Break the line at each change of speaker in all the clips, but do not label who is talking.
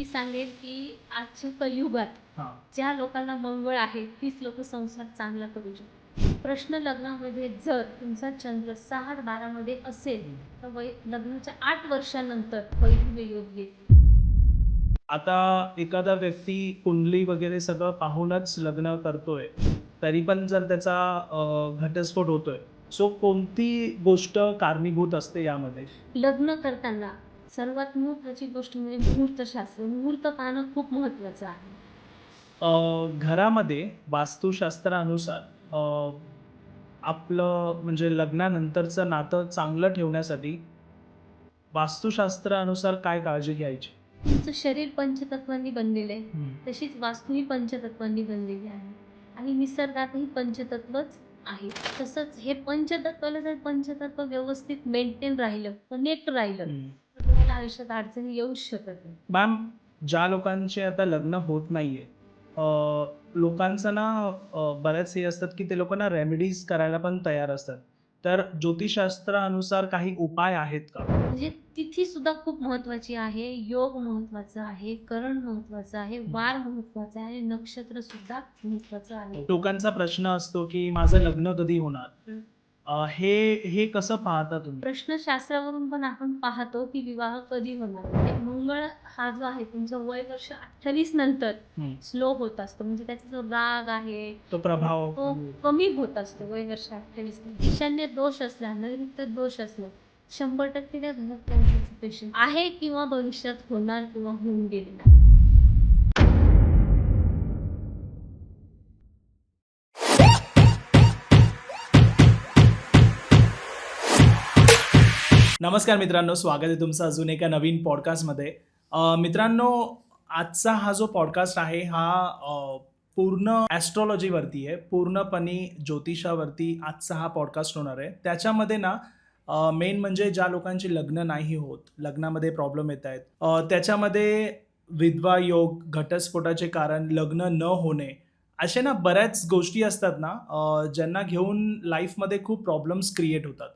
मी सांगेन की आजच्या कलियुगात
हां.
ज्या लोकांना मंगळ आहे तीच लोक संसार चांगला करू शकतात. प्रश्न लग्नामध्ये जर तुमचा चंद्र 6-12 मध्ये असेल तर लग्नाच्या 8 वर्षानंतर वैधव्य योग येईल.
आता एखादा व्यक्ती कुंडली वगैरे सगळं पाहूनच लग्न करतोय, तरी पण जर त्याचा घटस्फोट होतोय, सो कोणती गोष्ट कारणीभूत असते यामध्ये?
लग्न करताना सर्वात महत्त्वाची गोष्ट म्हणजे मुहूर्तशास्त्र. मुहूर्त पाहणं खूप महत्त्वाचं आहे.
घरामध्ये वास्तुशास्त्रानुसार आपलं म्हणजे लग्नानंतरचं नातं चांगलं ठेवण्यासाठी वास्तुशास्त्रानुसार काय काळजी घ्यायची?
तुमचं शरीर पंचतत्वांनी बनलेलं आहे.
हं.
तशीच वास्तूही पंचतत्वांनी बनलेली आहे आणि निसर्गातही पंचतत्वच आहे. तसंच हे पंचतत्वाला जर पंचतत्व व्यवस्थित मेंटेन राहिलं, कनेक्ट राहिलं, तर तुम्हाला आयुष्यात अडचणी येऊच शकत नाही.
मॅम, ज्या लोकांचे आता लग्न होत नाहीये, लोकांचं ना बऱ्याच हे असतात की ते लोक ना रेमेडीज करायला पण तयार असतात. तर ज्योतिषशास्त्रानुसार काही उपाय आहेत का?
म्हणजे तिथी सुद्धा खूप महत्त्वाची आहे. योग महत्त्वाचा आहे, करण महत्त्वाचं आहे, वार महत्त्वाचा आहे, नक्षत्र सुद्धा महत्त्वाचं आहे.
लोकांचा प्रश्न असतो की माझं लग्न कधी होणार?
हं.
हे हे कसं पाहता तुम्ही?
प्रश्नशास्त्रावरून पण आपण पाहतो की विवाह कधी होणार. म्हणजे मंगळ हा जो आहे तुमचं वय वर्ष 28 नंतर
हं.
स्लो होत असतो. म्हणजे त्याचा जो राग आहे
तो प्रभाव
तो कमी होत असतो वय वर्ष 28 नंतर. ईशान्य दोष असला, नैऋत्य दोष असला 100% त्या घरात participation आहे किंवा भविष्यात होणार किंवा होऊन गेलेला आहे.
नमस्कार मित्रांनो, स्वागत आहे तुमचं अजून एका नवीन पॉडकास्टमध्ये. मित्रांनो, आजचा हा जो पॉडकास्ट आहे हा पूर्ण ॲस्ट्रॉलॉजीवरती आहे. पूर्णपणे ज्योतिषावरती आजचा हा पॉडकास्ट होणार आहे. त्याच्यामध्ये ना मेन म्हणजे ज्या लोकांची लग्न नाही होत, लग्नामध्ये प्रॉब्लेम येत आहेत, त्याच्यामध्ये विधवा योग, घटस्फोटाचे कारण, लग्न न होणे, असे ना बऱ्याच गोष्टी असतात ना ज्यांना घेऊन लाईफमध्ये खूप प्रॉब्लेम्स क्रिएट होतात.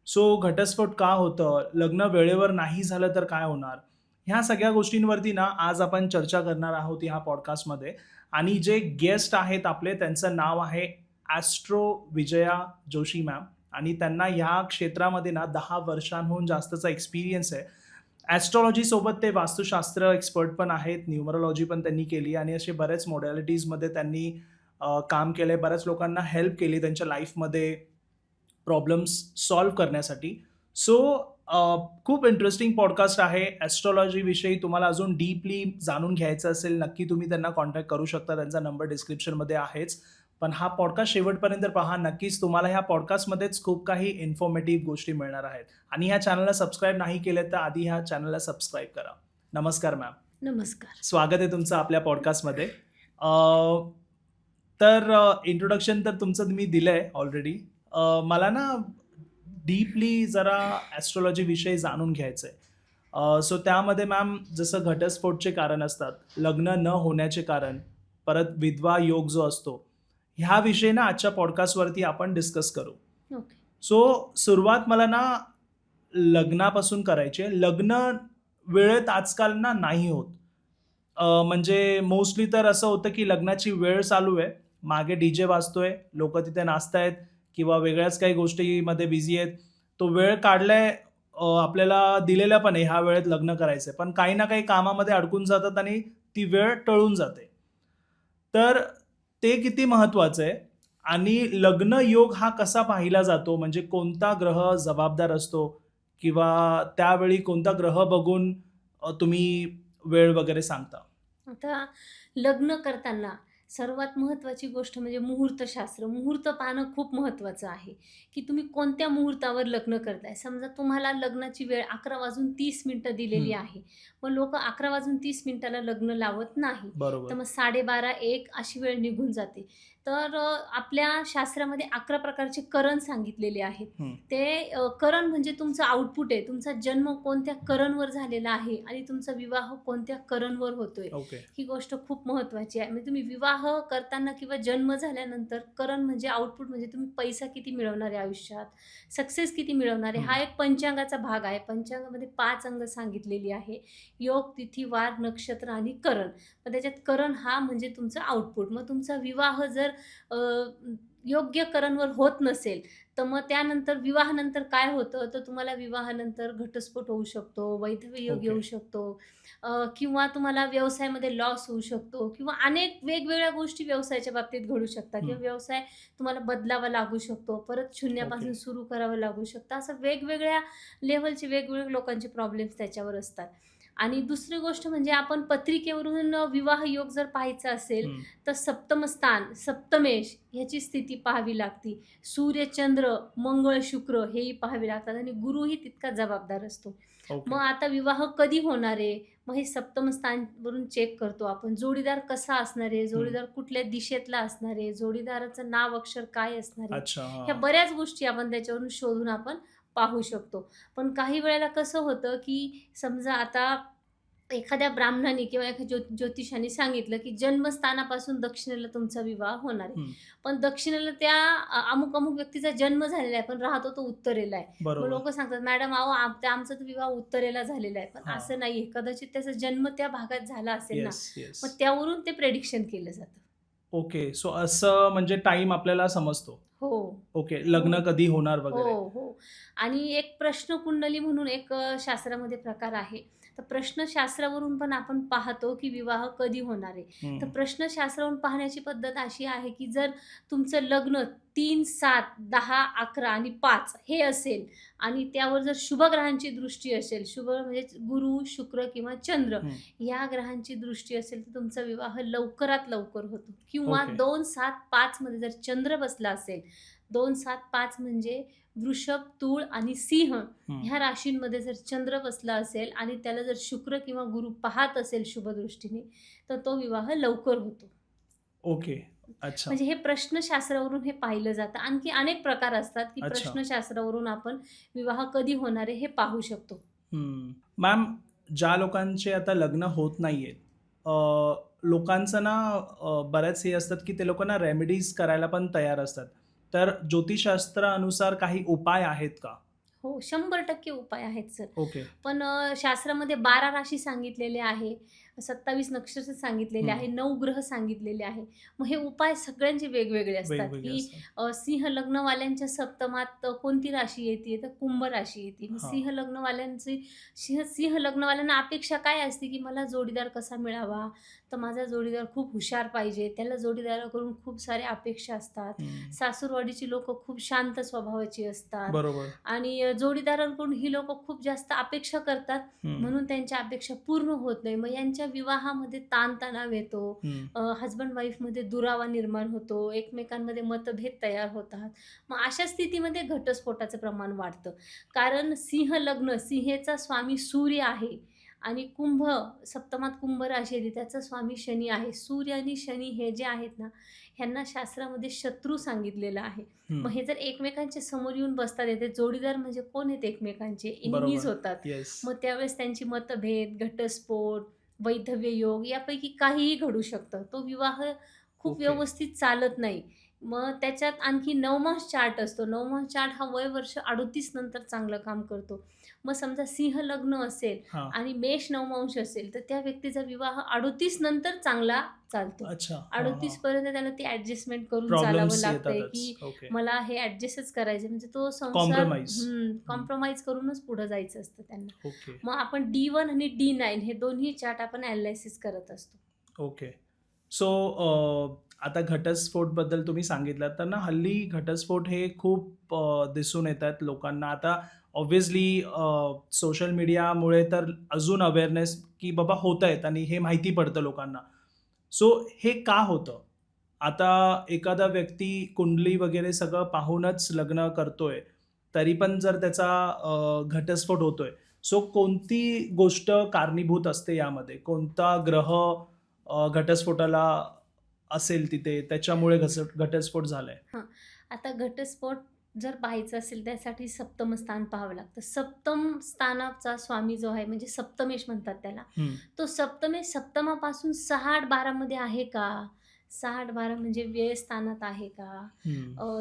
सो घटस्फोट का होतं? लग्न वेळेवर नाही झालं तर काय होणार? ह्या सगळ्या गोष्टींवरती ना आज आपण चर्चा करणार आहोत ह्या पॉडकास्टमध्ये. आणि जे गेस्ट आहेत आपले त्यांचं नाव आहे ॲस्ट्रो विजया जोशी मॅम. आणि त्यांना ह्या क्षेत्रामध्ये ना 10 वर्षांहून जास्तचा एक्सपिरियन्स आहे. ॲस्ट्रॉलॉजीसोबत ते वास्तुशास्त्र एक्सपर्ट पण आहेत, न्यूमरोलॉजी पण त्यांनी केली आणि असे बरेच मॉडॅलिटीजमध्ये त्यांनी काम केलं. बऱ्याच लोकांना हेल्प केली त्यांच्या लाईफमध्ये प्रॉब्लेम्स सॉल्व्ह करण्यासाठी. सो खूप इंटरेस्टिंग पॉडकास्ट आहे. ॲस्ट्रॉलॉजीविषयी तुम्हाला अजून डीपली जाणून घ्यायचं असेल, नक्की तुम्ही त्यांना कॉन्टॅक्ट करू शकता. त्यांचा नंबर डिस्क्रिप्शनमध्ये आहेच. पण हा पॉडकास्ट शेवटपर्यंत पहा. नक्कीच तुम्हाला ह्या पॉडकास्टमध्येच खूप काही इन्फॉर्मेटिव्ह गोष्टी मिळणार आहेत. आणि ह्या चॅनलला सबस्क्राईब नाही केलं तर आधी ह्या चॅनलला सबस्क्राईब करा. नमस्कार मॅम.
नमस्कार.
स्वागत आहे तुमचं आपल्या पॉडकास्टमध्ये. तर इंट्रोडक्शन तर तुमचं मी दिलं आहे ऑलरेडी. मला ना डीपली जरा ॲस्ट्रॉलॉजीविषयी जाणून घ्यायचं आहे. सो त्यामध्ये मॅम जसं घटस्फोटचे कारण असतात, लग्न न होण्याचे कारण, परत विधवा योग जो असतो, ह्या विषयी ना आजच्या पॉडकास्टवरती आपण डिस्कस करू.
ओके.
सो सुरुवात मला ना लग्नापासून करायची आहे. लग्न वेळेत आजकाल ना नाही होत. म्हणजे मोस्टली तर असं होतं की लग्नाची वेळ चालू आहे, मागे डीजे वाजतोय, लोकं तिथे नाचतायत किंवा वेगळ्याच काही गोष्टीमध्ये बिझी आहेत. तो वेळ काढलाय, आपल्याला दिलेला पण आहे, ह्या वेळेत लग्न करायचंय. पण काही ना काही कामामध्ये अडकून जातात आणि ती वेळ टळून जाते. तर ते किती महत्त्वाचं आहे आणि लग्न योग हा कसा पाहिला जातो, म्हणजे कोणता ग्रह जबाबदार असतो किंवा त्यावेळी कोणता ग्रह बघून तुम्ही वेळ वगैरे सांगता?
आता लग्न करताना सर्वात महत्त्वाची गोष्ट म्हणजे मुहूर्तशास्त्र. मुहूर्त पाहणं खूप महत्त्वाचं आहे, की तुम्ही कोणत्या मुहूर्तावर लग्न करताय. समजा तुम्हाला लग्नाची वेळ 11:30 दिलेली
हं.
आहे. मग लोकं 11:30 लग्न लावत नाही. तर
बरोबर.
मग 12:30-1 अशी वेळ निघून जाते. तर आपल्या शास्त्रामध्ये 11 प्रकारचे करण सांगितलेले आहेत.
हं.
ते करण म्हणजे तुमचं आउटपुट आहे. तुमचा जन्म कोणत्या करणवर झालेला आहे आणि तुमचा विवाह कोणत्या करणवर होतोय.
ओके.
ही गोष्ट खूप महत्त्वाची आहे. म्हणजे तुम्ही विवाह विवाह करताना किंवा जन्म झाल्यानंतर करण म्हणजे आउटपुट म्हणजे तुम्ही पैसा किती मिळवणार आहे आयुष्यात, सक्सेस किती मिळवणार आहे, हा एक पंचांगाचा भाग आहे. पंचांगामध्ये 5 अंग सांगितलेली आहे. योग, तिथी, वार, नक्षत्र आणि करण. मग त्याच्यात करण हा म्हणजे तुमचं आउटपुट. मग तुमचा विवाह जर अ, योग्य करणवर होत नसेल, तर मग त्यानंतर विवाहानंतर काय होतं, तर तुम्हाला विवाहानंतर घटस्फोट होऊ शकतो, वैधव्य योग
ओके.
येऊ शकतो, किंवा तुम्हाला व्यवसायामध्ये लॉस होऊ शकतो किंवा अनेक वेगवेगळ्या गोष्टी व्यवसायाच्या बाबतीत घडू शकतात
हं.
किंवा व्यवसाय तुम्हाला बदलावा लागू शकतो, परत शून्यापासून
ओके.
सुरू करावं लागू शकतं. असं वेगवेगळ्या लेव्हलचे वेगवेगळे लोकांचे प्रॉब्लेम्स त्याच्यावर असतात. आणि दुसरी गोष्ट म्हणजे आपण पत्रिकेवरून विवाह योग जर पाहायचा असेल,
हं.
तर सप्तम स्थान, सप्तमेश ह्याची स्थिती पाहावी लागते. सूर्य, चंद्र, मंगळ, शुक्र हेही पाहावे लागतात आणि गुरुही तितका जबाबदार असतो.
ओके.
मग आता विवाह कधी होणार आहे? मग हे सप्तम स्थानवरून चेक करतो आपण. जोडीदार कसा असणार आहे? जोडीदार कुठल्या दिशेतला असणार आहे? जोडीदाराचं नाव अक्षर काय असणार आहे?
अच्छा.
ह्या
हां.
बऱ्याच गोष्टी आपण त्याच्यावरून शोधून आपण पाहू शकतो. पण काही वेळेला कसं होतं, की समजा आता एखाद्या ब्राह्मणाने किंवा एखाद्या ज्योतिषाने सांगितलं, की जन्मस्थानापासून दक्षिणेला तुमचा विवाह होणार आहे.
हं.
पण दक्षिणेला त्या अमुक-अमुक व्यक्तीचा जन्म झालेला आहे, पण राहतो तो उत्तरेला आहे. मग
बरोबर.
लोकं सांगतात, "मॅडम अहो आमचा तर विवाह उत्तरेला झालेला आहे." पण
हां.
असं नाहीये. कदाचित त्याचा जन्म त्या भागात झाला असेल ना,
येस, येस.
मग त्यावरून ते प्रेडिक्शन केलं जातं.
ओके. सो असं म्हणजे टाईम आपल्याला समजतो.
हो.
ओके. लग्न
हो.
कधी होणार
हो,
वगैरे.
हो. आणि एक प्रश्नकुंडली म्हणून एक शास्त्रामध्ये प्रकार आहे. तर प्रश्नशास्त्रावरून पण आपण पाहतो, की विवाह कधी होणार आहे. तर
हं.
प्रश्नशास्त्रावरून पाहण्याची पद्धत अशी आहे, की जर तुमचं लग्न 3, 7, 10, 11 आणि 5 हे असेल आणि त्यावर जर शुभ ग्रहांची दृष्टी असेल, शुभ म्हणजे गुरु, शुक्र किंवा चंद्र
हं.
या ग्रहांची दृष्टी असेल, तर तुमचा विवाह लवकरात लवकर होतो. किंवा
ओके.
2, 7, 5 मध्ये जर चंद्र बसला असेल, 2, 7, 5 म्हणजे वृषभ, तूळ आणि सिंह
हं.
ह्या राशींमध्ये जर चंद्र बसला असेल आणि त्याला जर शुक्र किंवा गुरु पाहत असेल शुभ दृष्टीने, तर तो विवाह लवकर होतो.
ओके. अच्छा.
म्हणजे हे प्रश्नशास्त्रावरून हे पाहिलं जातं. आणखी अनेक प्रकार असतात, की
अच्छा.
प्रश्नशास्त्रावरून आपण विवाह कधी होणार आहे हे पाहू शकतो.
हं. मॅम, ज्या लोकांचे आता लग्न होत नाहीयेत, लोकांचं ना बऱ्याच हे असतात, की ते लोकांना रेमेडीज करायला पण तयार असतात. तर ज्योतिषशास्त्रानुसार काही उपाय आहेत का?
हो, 100% उपाय आहेत सर.
ओके.
पण शास्त्रामध्ये 12 राशी सांगितलेले आहे, 27 नक्षत्र सांगितलेले
हं.
आहे, 9 ग्रह सांगितलेले आहे. मग हे उपाय सगळ्यांचे वेगवेगळे असतात,
वेगवेगळे
की
असतात.
सिंह लग्नवाल्यांच्या सप्तमात कोणती राशी येते? तर कुंभ राशी येते. मग
हां.
सिंह लग्नवाल्यांची सिंह लग्नवाल्यांना अपेक्षा काय असते, की मला जोडीदार कसा मिळावा? तर माझा जोडीदार खूप हुशार पाहिजे. त्याला जोडीदाराकडून खूप साऱ्या अपेक्षा असतात.
हं.
सासूरवाडीची लोकं खूप शांत स्वभावाची असतात.
बरोबर.
आणि जोडीदारांकडून ही लोकं खूप जास्त अपेक्षा करतात,
हं.
म्हणून त्यांच्या अपेक्षा पूर्ण होत नाही. मग यांच्या विवाहामध्ये ताणतणाव येतो,
हं.
हसबंड वाईफमध्ये दुरावा निर्माण होतो, एकमेकांमध्ये मतभेद तयार होतात. मग अशा स्थितीमध्ये घटस्फोटाचं प्रमाण वाढतं. कारण सिंह लग्न, सिंहेचा स्वामी सूर्य आहे आणि कुंभ, सप्तमात कुंभ राशी येते, त्याचा स्वामी शनी आहे. सूर्य आणि शनी हे जे आहेत ना, ह्यांना शास्त्रामध्ये शत्रू सांगितलेलं आहे.
हं.
मग हे जर एकमेकांच्या समोर येऊन बसतात, ते जोडीदार म्हणजे कोण आहेत एकमेकांचे? एनिमीज
बरोबर.
होतात.
येस.
मग त्यावेळेस त्यांची मतभेद, घटस्फोट, वैधव्य योग यापैकी काहीही घडू शकतं. तो विवाह खूप
ओके.
व्यवस्थित चालत नाही. मग त्याच्यात आणखी नवमास चार्ट असतो. नवमास चार्ट हा वय वर्ष 38 नंतर चांगलं काम करतो. मग समजा सिंह लग्न असेल
हां.
आणि मेष नवमांश असेल, तर त्या व्यक्तीचा विवाह 38 नंतर चांगला चालतो.
अच्छा. हां,
38
हां.
पर्यंत त्याला ती ॲडजस्टमेंट करून चालावं
प्रॉब्लेम्स
लागतंय,
येतातच.
की
ओके.
मला हे ॲडजस्टच करायचं म्हणजे तो संसार
कॉम्प्रोमाईज.
कॉम्प्रोमाईज करूनच पुढे जायचं असतं त्यांना.
ओके.
मग आपण D1 आणि D9 हे दोन्ही चार्ट आपण ॲनालिसिस करत असतो.
ओके. सो आता घटस्फोटबद्दल तुम्ही सांगितलात, तर ना हल्ली घटस्फोट हे खूप दिसून येतात लोकांना. आता ऑब्व्हियसली सोशल मीडियामुळे तर अजून अवेअरनेस की बाबा होतायत आणि हे माहिती पडतं लोकांना. सो हे का होतं? आता एखादा व्यक्ती कुंडली वगैरे सगळं पाहूनच लग्न करतोय, तरी पण जर त्याचा घटस्फोट होतोय, सो कोणती गोष्ट कारणीभूत असते यामध्ये? कोणता ग्रह घटस्फोटाला असेल तिथे, त्याच्यामुळे घटस्फोट झालाय?
हां. आता घटस्फोट जर पाहायचं असेल त्यासाठी सप्तम स्थान पाहावं लागतं. सप्तम स्थानाचा स्वामी जो आहे म्हणजे सप्तमेश म्हणतात त्याला.
हं.
तो सप्तमेश सप्तमापासून 6, 8, 12 मध्ये आहे का? 6-8-12 म्हणजे व्ययस्थानात आहे का,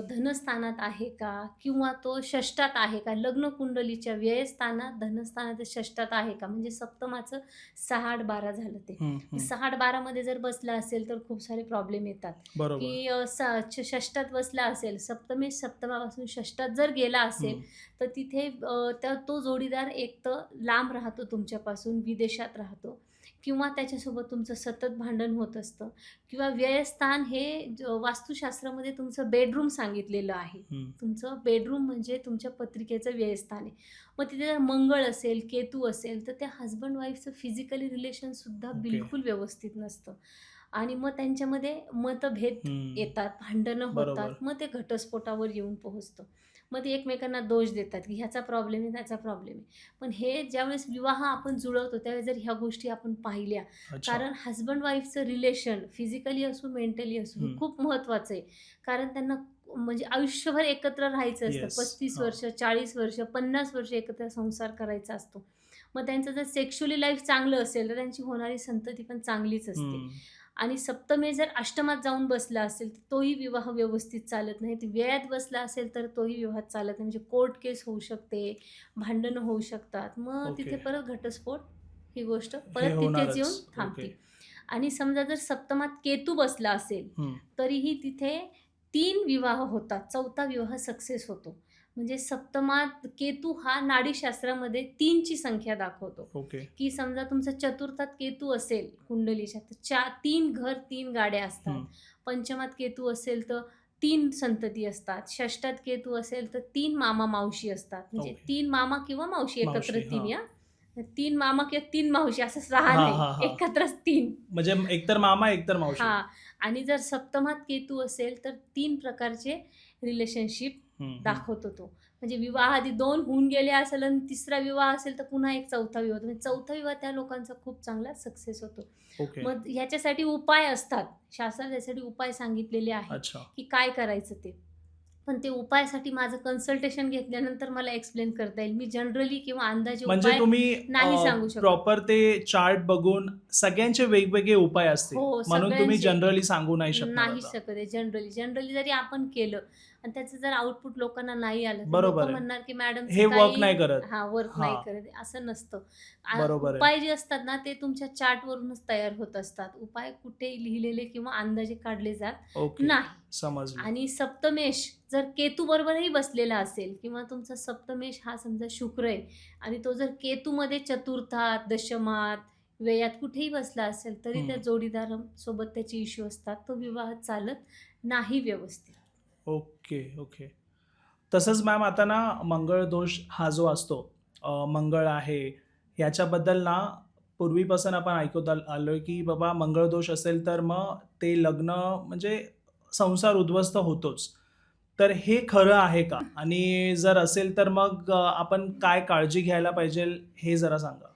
धनस्थानात आहे का, किंवा तो षष्ठात आहे का, लग्न कुंडलीच्या व्ययस्थानात, धनस्थानात, षष्ठात आहे का, म्हणजे सप्तमाचं 6-8-12 झालं ते. 6-8-12 मध्ये जर बसला असेल तर खूप सारे प्रॉब्लेम येतात.
बरोबर.
की षष्ठात बसला असेल, सप्तमेश सप्तमापासून षष्ठात जर गेला असेल तर तिथे तो जोडीदार एक तर लांब राहतो तुमच्यापासून, विदेशात राहतो, किंवा त्याच्यासोबत तुमचं सतत भांडण होत असतं, किंवा व्ययस्थान हे वास्तुशास्त्रामध्ये तुमचं बेडरूम सांगितलेलं आहे. तुमचं बेडरूम म्हणजे तुमच्या पत्रिकेचं व्ययस्थान आहे. मग तिथे जर मंगळ असेल, केतू असेल, तर त्या हजबंड वाईफचं फिजिकली रिलेशनसुद्धा बिलकुल व्यवस्थित नसतं, आणि मग त्यांच्यामध्ये मतभेद येतात, भांडणं होतात, मग ते घटस्फोटावर येऊन पोहोचतं. मग ते एकमेकांना दोष देतात की ह्याचा प्रॉब्लेम आहे, त्याचा प्रॉब्लेम आहे. पण हे ज्यावेळेस विवाह आपण जुळवतो त्यावेळेस जर ह्या गोष्टी आपण पाहिल्या, कारण हजबंड वाईफचं रिलेशन फिजिकली असो, मेंटली असो, हे खूप महत्त्वाचं आहे. कारण त्यांना म्हणजे आयुष्यभर एकत्र राहायचं असतं. 35 वर्ष, 40 वर्ष, 50 वर्ष एकत्र संसार करायचा असतो. मग त्यांचं जर सेक्शुअली लाईफ चांगलं असेल तर त्यांची होणारी संतती पण चांगलीच असते. आणि सप्तमेश जर अष्टमात जाऊन बसला असेल तर तोही विवाह व्यवस्थित चालत नाही. व्ययात बसला असेल तर तोही विवाह चालत नाही. म्हणजे कोर्ट केस होऊ शकते, भांडणं होऊ शकतात. मग तिथे परत घटस्फोट ही गोष्ट परत तिथेच येऊन थांबते. आणि समजा जर सप्तमात केतू बसला असेल तरीही तिथे 3 विवाह होतात, 4था विवाह सक्सेस होतो. म्हणजे सप्तमात केतू हा नाडीशास्त्रामध्ये 3ची संख्या दाखवतो. की समजा तुमचा चतुर्थात केतू असेल कुंडलीच्या तर 3 घर 3 गाड्या असतात. पंचमात केतू असेल तर 3 संतती असतात. षष्ठात केतू असेल तर 3 मामा मावशी असतात. म्हणजे 3 मामा किंवा मावशी एकत्र 3 या 3 मामा किंवा 3 मावशी असं 6 नाही, एकत्रच 3.
म्हणजे एकतर मामा एकतर मावशी.
आणि जर सप्तमात केतू असेल तर 3 प्रकारचे रिलेशनशिप दाखवतो तो. म्हणजे विवाह आधी 2 होऊन गेले असेल आणि तिसरा विवाह असेल तर पुन्हा एक 4था विवाह होतो. म्हणजे 4था विवाह त्या लोकांचा खूप चांगला सक्सेस होतो. मग ह्याच्यासाठी उपाय असतात, शास्त्रात त्यासाठी उपाय सांगितलेले आहेत की काय करायचं ते. पण ते उपायासाठी माझं कन्सल्टेशन घेतल्यानंतर मला एक्सप्लेन करता येईल. मी जनरली किंवा अंदाजे
म्हणजे
उपाय
तुम्ही
नाही सांगू शकत.
प्रॉपर ते चार्ट बघून सगळ्यांचे वेगवेगळे उपाय असतील, म्हणून तुम्ही जनरली सांगू नाही शकत.
जनरली जरी आपण केलं आणि त्याचं जर आउटपुट लोकांना नाही आलं तर
बरोबर
लोक म्हणणार की मॅडम
हे वर्क नाही करत.
वर्क नाही करत. असं नसतं. उपाय जे असतात ना ते तुमच्या चार्ट वरूनच तयार होत असतात. उपाय कुठे लिहिलेले किंवा अंदाजे काढले जात नाही.
समजलं.
आणि सप्तमेश जर केतू बरोबरही बसलेला असेल किंवा तुमचा सप्तमेश हा समजा शुक्र आहे आणि तो जर केतूमध्ये चतुर्थात, दशमात, व्ययात कुठेही बसला असेल तरी त्या जोडीदार सोबत त्याचे इश्यू असतात. तो विवाह चालत नाही व्यवस्थित.
ओके. तसंच मॅम आता ना मंगळ दोष हा जो असतो, मंगळ आहे ह्याच्याबद्दल ना पूर्वीपासून आपण ऐकत आलोय की बाबा मंगळ दोष असेल तर मग ते लग्न म्हणजे संसार उद्ध्वस्त होतोच. तर हे खरं आहे का? आणि जर असेल तर मग आपण काय काळजी घ्यायला पाहिजे हे जरा सांगा.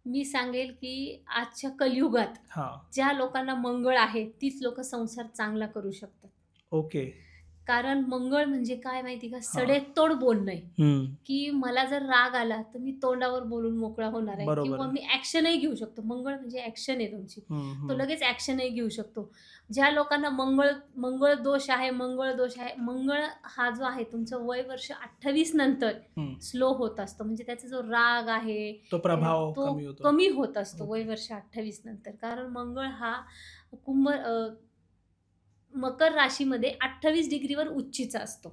मी सांगेल की आजच्या कलियुगात ज्या लोकांना मंगळ आहे तीच लोक संसार चांगला करू शकतात.
ओके.
कारण मंगळ म्हणजे काय माहिती का, सडेतोड बोलणं आहे. की मला जर राग आला तर मी तोंडावर बोलून मोकळा होणार आहे किंवा मी ऍक्शनही घेऊ शकतो. मंगळ म्हणजे ऍक्शन आहे तुमची, तो लगेच ऍक्शनही घेऊ शकतो. ज्या लोकांना मंगळ दोष आहे, मंगळ हा जो आहे तुमचं वय वर्ष 28 नंतर स्लो होत असतो. म्हणजे त्याचा जो राग आहे
तो प्रभाव
कमी होत असतो वय वर्ष 28 नंतर. कारण मंगळ हा मकर राशीमध्ये 28 डिग्रीवर उच्चीचा असतो.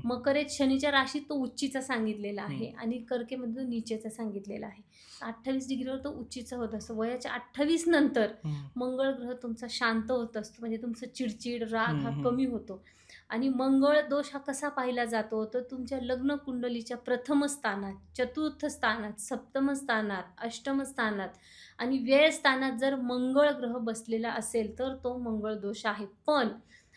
मकरेत शनीच्या राशीत तो उच्चीचा सांगितलेला आहे आणि कर्केमध्ये तो नीचेचा सांगितलेला आहे. 28 डिग्रीवर तो उच्चीचा होत असतो. वयाच्या 28 नंतर मंगळ ग्रह तुमचा शांत होत असतो. म्हणजे तुमचं चिडचिड, राग हा कमी होतो. आणि मंगळ दोष हा कसा पाहिला जातो तर तुमच्या लग्न कुंडलीच्या प्रथम स्थानात, चतुर्थ स्थानात, सप्तम स्थानात, अष्टम स्थानात आणि व्यय स्थानात जर मंगळ ग्रह बसलेला असेल तर तो मंगळ दोष आहे. पण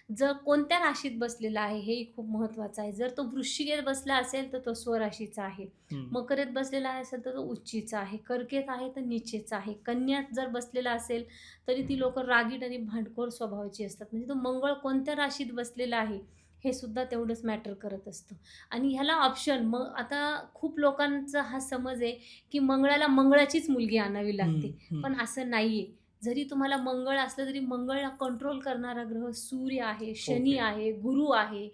जर कोणत्या राशीत बसलेला आहे हेही खूप महत्त्वाचं आहे. जर तो वृश्चिकेत बसला असेल तर तो स्वराशीचा आहे, मकरेत बसलेला असेल तर तो उच्चीचा आहे, कर्केत आहे तर नीचेचा आहे, कन्यात जर बसलेला असेल तरी ती लोक रागीट आणि भांडखोर स्वभावाची असतात. म्हणजे तो मंगळ कोणत्या राशीत बसलेला आहे हे सुद्धा तेवढंच मॅटर करत असतं. आणि ह्याला ऑप्शन मग आता खूप लोकांचा हा समज आहे की मंगळाला मंगळाचीच मुलगी आणावी लागते, पण असं नाहीये. जरी तुम्हाला मंगळ असलं तरी मंगळला कंट्रोल करणारा ग्रह सूर्य आहे, शनी
ओके.
आहे, गुरु आहे.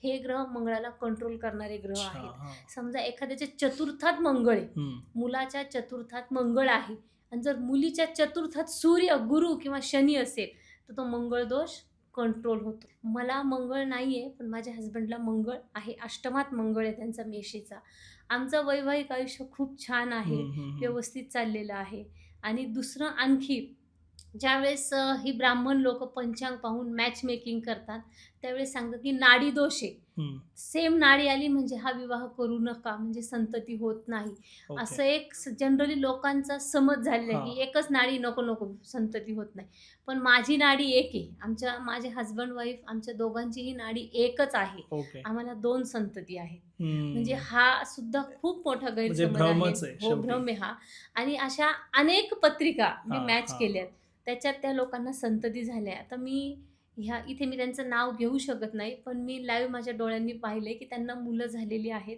हे ग्रह मंगळाला कंट्रोल करणारे ग्रह
अच्छा.
आहेत.
हां.
समजा एखाद्याच्या चतुर्थात मंगळ आहे,
हं.
मुलाच्या चतुर्थात मंगळ आहे आणि जर मुलीच्या चतुर्थात सूर्य, गुरु किंवा शनी असेल, तर तो मंगळ दोष कंट्रोल होतो. मला मंगळ नाहीये, पण माझ्या हसबंडला मंगळ आहे. अष्टमात मंगळ आहे त्यांचा मेषेचा. आमचं वैवाहिक आयुष्य खूप छान आहे,
हं, हं, हं.
व्यवस्थित चाललेलं आहे. आणि दुसरं आणखी ज्यावेळेस ही ब्राह्मण लोकं पंचांग पाहून मॅच मेकिंग करतात, त्यावेळेस सांगतात की नाडी दोष आहे.
हं.
सेम नाडी आली म्हणजे हा विवाह करू नका, म्हणजे संतती होत नाही.
ओके.
असं एक जनरली लोकांचा समज झालेला आहे,
हां.
की एकच नाडी नको, संतती होत नाही. पण माझी नाडी एक आहे. माझे हसबंड वाईफ आमच्या दोघांचीही नाडी एकच आहे.
ओके.
आम्हाला 2 संतती आहेत. म्हणजे
हं.
हा सुद्धा खूप मोठा
म्हणजे
गैरसमज आहे.
भ्रमच आहे
हो,
शेवटी.
भ्रम आहे हा. आणि अशा अनेक पत्रिका मी
हां,
मॅच
हां.
केल्यात. त्याच्यात त्या लोकांना संतती झाल्या. आता इथे मी त्यांचं नाव घेऊ शकत नाही, पण मी लाईव्ह माझ्या डोळ्यांनी पाहिलंय, की त्यांना मुलं झालेली आहेत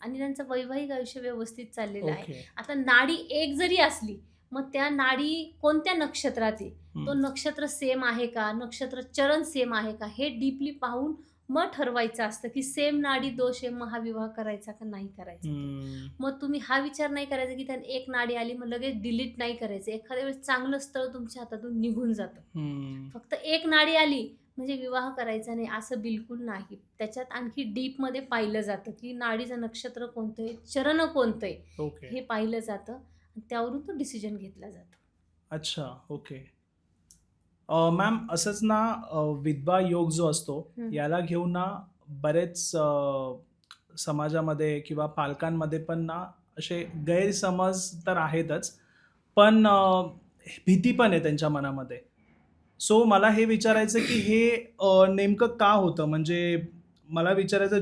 आणि त्यांचं वैवाहिक आयुष्य व्यवस्थित चाललेलं आहे.
ओके.
आता नाडी एक जरी असली, मग त्या नाडी कोणत्या नक्षत्रात आहे? तो
हं.
नक्षत्र सेम आहे का? नक्षत्र चरण सेम आहे का? हे डीपली पाहून मग ठरवायचं असतं, की सेम नाडी दोष आहे, मग हा विवाह करायचा का नाही करायचा?
हं.
मग तुम्ही हा विचार नाही करायचा, की त्यात एक नाडी आली मग लगेच डिलीट नाही करायचं. एखाद्या वेळेस चांगलं स्थळ तुमच्या हातातून निघून जातं.
हं.
फक्त एक नाडी आली म्हणजे विवाह करायचा नाही असं बिलकुल नाही. त्याच्यात आणखी डीपमध्ये पाहिलं जातं, की नाडीचं नक्षत्र कोणतं आहे, चरण कोणतं आहे,
ओके.
हे पाहिलं जातं आणि त्यावरून तो डिसिजन घेतला जातो.
अच्छा. ओके. मॅम असंच ना विधवा योग जो असतो
हं.
याला घेऊन ना बरेच समाजामध्ये किंवा पालकांमध्ये पण ना असे गैरसमज तर आहेतच, पण भीती पण आहे त्यांच्या मनामध्ये. सो मला हे विचारायचं की हे नेमकं का होतं? म्हणजे मला विचारायचं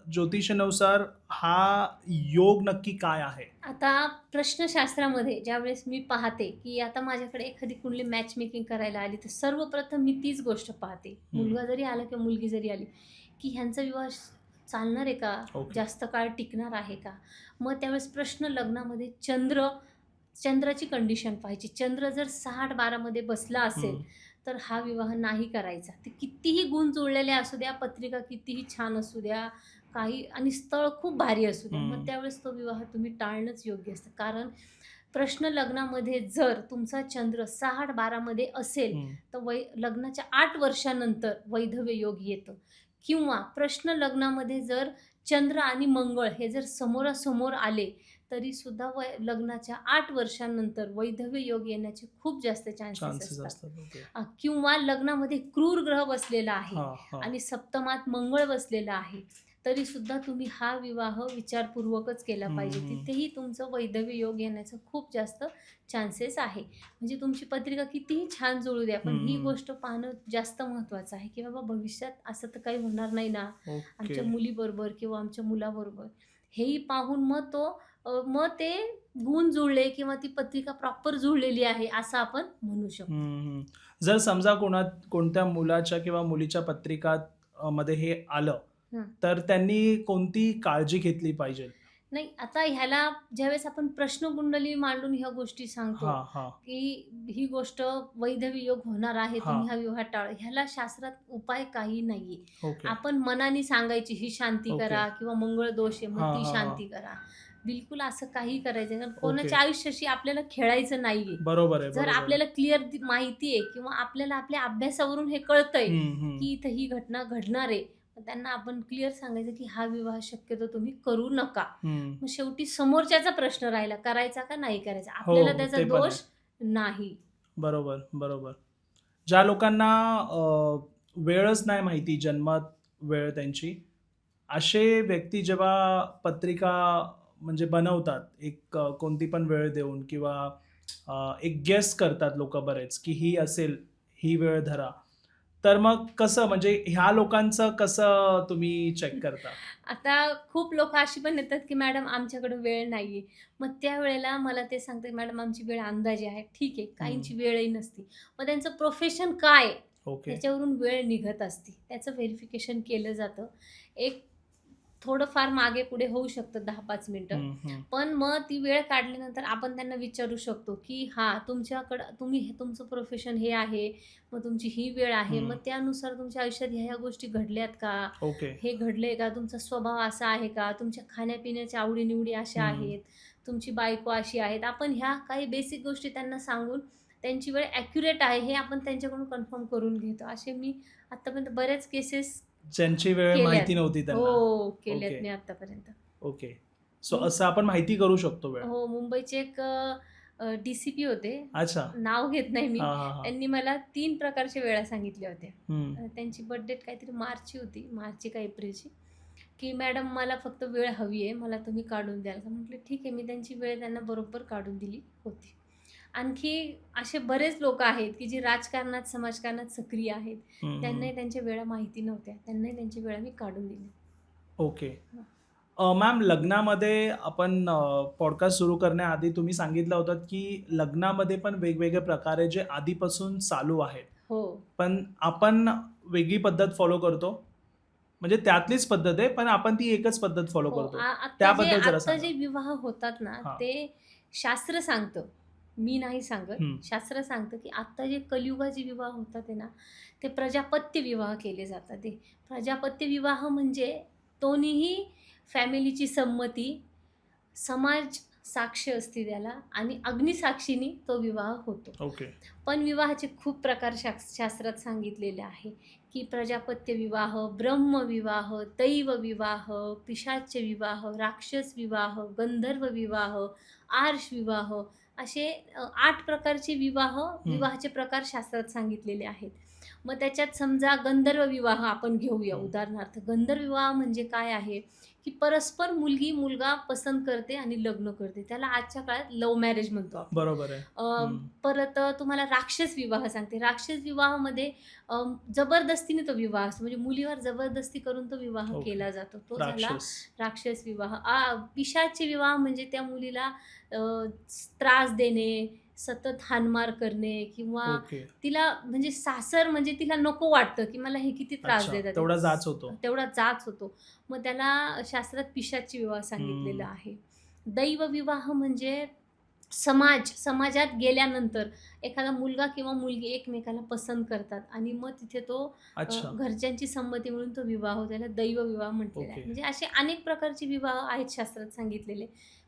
ज्योतिषानुसार हा योग नक्की काय आहे?
आता प्रश्नशास्त्रामध्ये ज्यावेळेस मी पाहते, की आता माझ्याकडे एखादी कुंडली मॅच मेकिंग करायला आली, तर सर्वप्रथम मी तीच गोष्ट पाहते. मुलगा जरी आला किंवा मुलगी जरी आली, की ह्यांचा विवाह चालणार आहे का?
ओके.
जास्त काळ टिकणार आहे का? मग त्यावेळेस प्रश्न लग्नामध्ये चंद्राची कंडिशन पाहायची. चंद्र जर 6-12 मध्ये बसला असेल,
हं.
तर हा विवाह नाही करायचा. ते कितीही गुण जुळलेले असू द्या, पत्रिका कितीही छान असू द्या, काही आणि स्थळ खूप भारी असू द्या, मग त्यावेळेस तो विवाह तुम्ही टाळणंच योग्य असतं. कारण प्रश्न लग्नामध्ये जर तुमचा चंद्र 6-12 मध्ये असेल,
हं.
तर लग्नाच्या 8 वर्षानंतर वैधव्य योग येतं. किंवा प्रश्न लग्नामध्ये जर चंद्र आणि मंगळ हे जर समोरासमोर आले, तरी सुद्धा लग्नाच्या 8 वर्षांनंतर वैधव्य योग येण्याचे खूप जास्त चान्सेस
चान्सेस
असतात.
असतात. ओके.
किंवा लग्नामध्ये क्रूर ग्रह बसलेला आहे
हां, हां.
आणि सप्तमात मंगळ बसलेला आहे, तरी सुद्धा तुम्ही हा विवाह विचारपूर्वकच केला पाहिजे.
हं.
तिथेही तुमचं वैधव्य योग येण्याचं खूप जास्त चान्सेस आहे. म्हणजे तुमची पत्रिका कितीही छान जुळू द्या, पण ही
हं.
गोष्ट पाहणं जास्त महत्त्वाचं आहे, की बाबा भविष्यात असं तर काही होणार नाही ना
ओके.
आमच्या मुलीबरोबर किंवा आमच्या मुलाबरोबर. हेही पाहून मग ते गुण जुळले किंवा ती पत्रिका प्रॉपर जुळलेली आहे असं आपण म्हणू शकतो.
हं. जर समजा कोणत्या मुलाच्या किंवा मुलीच्या पत्रिकात मध्ये हे आलं,
हं.
तर त्यांनी कोणती काळजी घेतली पाहिजे?
नाही, आता ह्याला ज्यावेळेस आपण प्रश्नकुंडली मांडून ह्या गोष्टी सांगतो,
हां, हां.
की ही गोष्ट वैधव्य योग होणार आहे,
हां.
तुम्ही हा विवाह टाळा. ह्याला शास्त्रात उपाय काही नाहीये.
ओके.
आपण मनाने सांगायची ही शांती
ओके.
करा किंवा मंगळ दोष आहे मग
हां,
ती
हां,
शांती करा. बिलकुल असं काही करायचं नाही. कारण
ओके.
कोणाच्या आयुष्याशी आपल्याला खेळायचं नाहीये.
बरोबर आहे,
जर
बरोबर आहे.
आपल्याला क्लिअर माहिती आहे किंवा आपल्याला आपल्या अभ्यासावरून हे कळतंय,
हं, हं.
की इथं ही घटना घडणार आहे, मग त्यांना आपण क्लिअर सांगायचं, की हा विवाह शक्यतो तुम्ही करू नका.
हं.
मग शेवटी समोरच्याचा प्रश्न राहिला, करायचा का नाही करायचा?
हो,
आपल्याला त्याचा
ते पण आहे.
दोष नाही.
बरोबर, बरोबर. ज्या लोकांना वेळच नाही माहिती, जन्मात वेळ त्यांची, असे व्यक्ती जेव्हा पत्रिका म्हणजे बनवतात, एक कोणती पण वेळ देऊन किंवा एक गेस करतात लोकं बरेच, की ही असेल, ही वेळ धरा. तर मग कसं म्हणजे ह्या लोकांचं कसं तुम्ही चेक करता?
आता खूप लोकं अशी पण येतात, की मॅडम आमच्याकडे वेळ नाहीये. मग त्यावेळेला मला ते सांगतात, मॅडम आमची वेळ अंदाजे आहे. ठीक आहे, काहींची वेळही नसते. मग त्यांचं प्रोफेशन काय आहे?
ओके.
त्याच्यावरून वेळ निघत असते. त्याचं व्हेरिफिकेशन केलं जातं. एक थोडंफार मागे पुढे होऊ शकतं 10-5 मिनिटं. पण मग ती वेळ काढल्यानंतर आपण त्यांना विचारू शकतो, की हां, तुमचं प्रोफेशन हे आहे, मग तुमची ही वेळ आहे, मग त्यानुसार तुमच्या आयुष्यात ह्या गोष्टी घडल्यात का?
ओके.
हे घडलंय का? तुमचा स्वभाव असा आहे का? तुमच्या खाण्यापिण्याच्या आवडी-निवडी अशा आहेत, तुमची बायको अशी आहेत. आपण ह्या काही बेसिक गोष्टी त्यांना सांगून त्यांची वेळ ॲक्युरेट आहे हे आपण त्यांच्याकडून कन्फर्म करून घेतो. असे मी आत्तापर्यंत बऱ्याच केसेस
ज्यांची वेळ
केल्यात.
माहिती नव्हती त्यांना.
हो, केल्यात
ओके.
मी आत्तापर्यंत.
ओके. सो असं आपण माहिती करू शकतो वेळ.
हो, मुंबईचे एक डी-सी-पी होते.
अच्छा.
नाव घेत नाही मी.
हां, हां, हां.
त्यांनी मला 3 प्रकारच्या वेळा सांगितल्या होत्या.
हं.
त्यांची बर्थ डेट काहीतरी मार्चची होती, मार्चची का एप्रिलची, की मॅडम मला फक्त वेळ हवी आहे, मला तुम्ही काढून द्याल का? म्हटलं ठीक आहे. मी त्यांची वेळ त्यांना बरोबर काढून दिली होती. आणखी असे बरेच लोक आहेत की जे राजकारणात, समाजकारणात सक्रिय आहेत. त्यांनाही त्यांच्या वेळा माहिती नव्हत्या. त्यांनाही त्यांची वेळा मी काढून दिली.
ओके. मॅम, लग्नामध्ये आपण पॉडकास्ट सुरू करण्याआधी तुम्ही सांगितलं होतं की लग्नामध्ये पण वेगवेगळे प्रकारे जे आधीपासून चालू आहेत,
हो.
पण आपण वेगळी पद्धत फॉलो करतो. म्हणजे त्यातलीच पद्धत आहे, पण आपण ती एकच पद्धत फॉलो
हो.
करतो.
आता
त्याबद्दल जरा
आता
सांगा.
जे विवाह होतात ना,
हां.
ते शास्त्र सांगतं. मी नाही सांगत. शास्त्र सांगतं की आता जे कलियुगाचे विवाह होतात आहे ना, ते प्रजापत्य विवाह केले जातात. ते प्रजापत्य विवाह म्हणजे दोन्हीही फॅमिलीची संमती, समाज साक्ष असते त्याला आणि अग्निसाक्षीने तो विवाह होतो.
ओके.
पण विवाहाचे खूप प्रकार शास्त्रात सांगितलेले आहे की प्रजापत्य विवाह, ब्रह्मविवाह, दैव विवाह, पिशाच्य विवाह, राक्षस विवाह, गंधर्व विवाह, आर्ष विवाह, असे 8 प्रकारचे विवाहाचे प्रकार शास्त्रात सांगितलेले आहेत. मग त्याच्यात समजा गंधर्व विवाह आपण घेऊया उदाहरणार्थ. गंधर्व विवाह म्हणजे काय आहे की परस्पर मुलगी मुलगा पसंत करते आणि लग्न करते. त्याला आजच्या काळात लव्ह मॅरेज म्हणतो आपण.
बरोबर आहे.
परत तुम्हाला राक्षस विवाह सांगते. राक्षस विवाहामध्ये जबरदस्तीने तो विवाह असतो. म्हणजे मुलीवर जबरदस्ती करून तो विवाह केला जातो. तो झाला राक्षस विवाह. पिशाच्य विवाह म्हणजे त्या मुलीला त्रास देणे, सतत हानमार करणे किंवा तिला म्हणजे सासर म्हणजे तिला नको वाटतं की मला हे किती त्रास देतात. तेवढा जाच होतो. मग त्याला शास्त्रात पिशाच्य विवाह सांगितलेला आहे. दैव विवाह म्हणजे समाजात गेल्यानंतर एखादा मुलगा किंवा मुलगी एकमेकाला पसंत करतात आणि मग तिथे तो घरच्यांची संमती म्हणून तो विवाह, त्याला दैव विवाह म्हटलेला आहे. म्हणजे असे अनेक प्रकारचे विवाह आहेत शास्त्रात सांगितलेले.